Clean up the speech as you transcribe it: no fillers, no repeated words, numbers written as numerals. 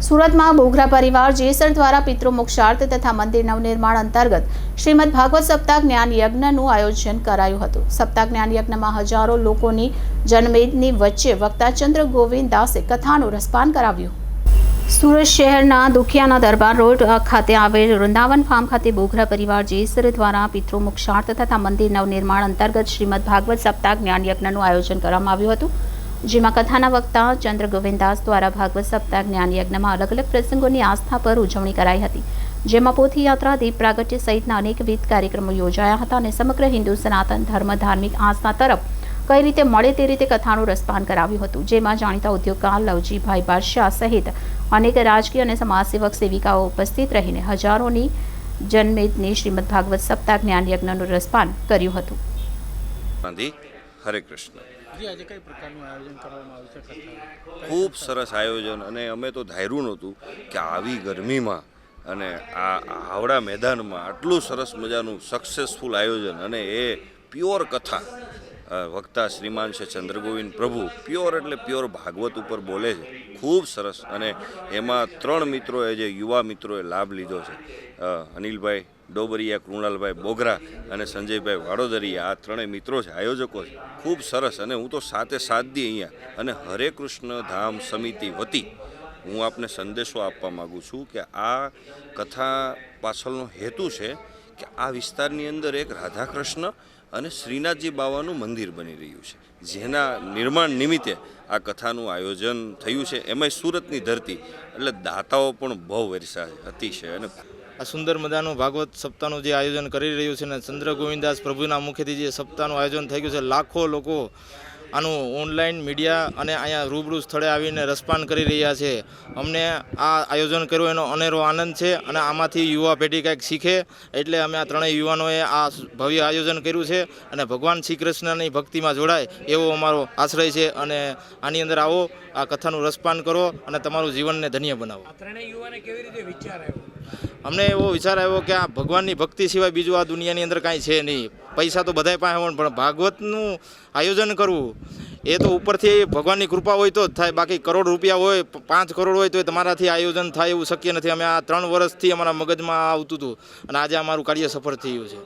સુરતમાં બોઘરા પરિવાર જેસર દ્વારા પિતૃ મોક્ષાર્થ તથા મંદિર નવનિર્માણ અંતર્ગત શ્રીમદ ભાગવત સપ્તાહ જ્ઞાન યજ્ઞનું આયોજન કરાયું હતું। સપ્તાહ જ્ઞાન યજ્ઞમાં હજારો લોકોની જનમેદની વચ્ચે વક્તા ચંદ્ર ગોવિંદ દાસે કથાનું રસપાન કરાવ્યું। સુરત શહેરના દુખિયાના દરબાર રોડ ખાતે આવેલ વૃંદાવન ફાર્મ ખાતે બોઘરા પરિવાર જેસર દ્વારા પિતૃ મોક્ષાર્થ તથા મંદિર નવનિર્માણ અંતર્ગત શ્રીમદ ભાગવત સપ્તાહ જ્ઞાન યજ્ઞનું આયોજન કરવામાં આવ્યું હતું, જેમાં કથાના વક્તા ચંદ્ર ગોવિંદાસ દ્વારા ભાગવત સપ્તાહ જ્ઞાન યજ્ઞમાં અલગ અલગ પ્રસંગોની આસ્થા પર ઉજવણી કરાઈ હતી, જેમાં પોથી યાત્રા, દીપ પ્રાગટ્ય સહિતના અનેકવિધ કાર્યક્રમો યોજાયા હતા અને સમગ્ર હિન્દુ સનાતન ધર્મ ધાર્મિક આસ્થા તરફ કઈ રીતે મળે તે રીતે કથાનું રસપાન કરાવ્યું હતું, જેમાં જાણીતા ઉદ્યોગકાર લવજીભાઈ બાદશાહ સહિત અનેક રાજકીય અને સમાજસેવક સેવિકાઓ ઉપસ્થિત રહીને હજારોની જનમેદની શ્રીમદ ભાગવત સપ્તાહ જ્ઞાન યજ્ઞનું રસપાન કર્યું હતું। હરે કૃષ્ણ। આજે કઈ પ્રકારનું આયોજન કરવામાં આવ્યું છે? ખૂબ સરસ આયોજન, અને અમે તો ધાર્યું નહોતું કે આવી ગરમીમાં અને આ હાવડા મેદાનમાં આટલું સરસ મજાનું સક્સેસફુલ આયોજન, અને એ પ્યોર કથા વક્તા શ્રીમાન છે ચંદ્રગોવિંદ પ્રભુ, પ્યોર એટલે પ્યોર ભાગવત ઉપર બોલે છે, ખૂબ સરસ। અને એમાં 3 મિત્રોએ, જે યુવા મિત્રોએ લાભ લીધો છે, અનિલભાઈ ડોબરિયા, કૃણાલભાઈ બોઘરા અને સંજયભાઈ વાડોદરિયા, આ 3 મિત્રો છે, આયોજકો છે, ખૂબ સરસ। અને હું તો સાથે દી અહીંયા, અને હરે કૃષ્ણ ધામ સમિતિ વતી હું આપને સંદેશો આપવા માગું છું કે આ કથા પાછળનો હેતુ છે કે આ વિસ્તારની અંદર એક રાધાકૃષ્ણ અને શ્રીનાથજી બાવાનું મંદિર બની રહ્યું છે, જેના નિર્માણ નિમિત્તે આ કથાનું આયોજન થયું છે। એમાંય સુરતની ધરતી એટલે દાતાઓ પણ બહુ વરસા અતિશય। અને આ સુંદર મજાનું ભાગવત સપ્તાહનું જે આયોજન કરી રહ્યું છે ને ચંદ્ર ગોવિંદાસ પ્રભુના મુખેથી જે સપ્તાહનું આયોજન થઈ ગયું છે, લાખો લોકો આનું ઓનલાઈન મીડિયા અને અહીંયા રૂબરૂ સ્થળે આવીને રસપાન કરી રહ્યા છે। અમને આ આયોજન કર્યું એનો અનેરો આનંદ છે, અને આમાંથી યુવા પેઢી કંઈક શીખે એટલે અમે આ 3 યુવાનોએ આ ભવ્ય આયોજન કર્યું છે, અને ભગવાન શ્રી કૃષ્ણની ભક્તિમાં જોડાય એવો અમારો આશ્રય છે। અને આની અંદર આવો, આ કથાનું રસપાન કરો અને તમારું જીવનને ધન્ય બનાવો। આ 3 યુવાને કેવી રીતે વિચાર આવ્યો? અમને એવો વિચાર આવ્યો કે આ ભગવાનની ભક્તિ સિવાય બીજું આ દુનિયાની અંદર કાંઈ છે નહીં। પૈસા તો બધાય પાસે હોય, પણ ભાગવતનું આયોજન કરવું એ તો ઉપરથી ભગવાનની કૃપા હોય તો જ થાય, બાકી કરોડ રૂપિયા હોય, 5 કરોડ હોય તો તમારાથી આયોજન થાય એવું શક્ય નથી। અમે આ 3 વર્ષથી અમારા મગજમાં આવતું હતું, અને આજે અમારું કાર્ય સફળ થયું છે।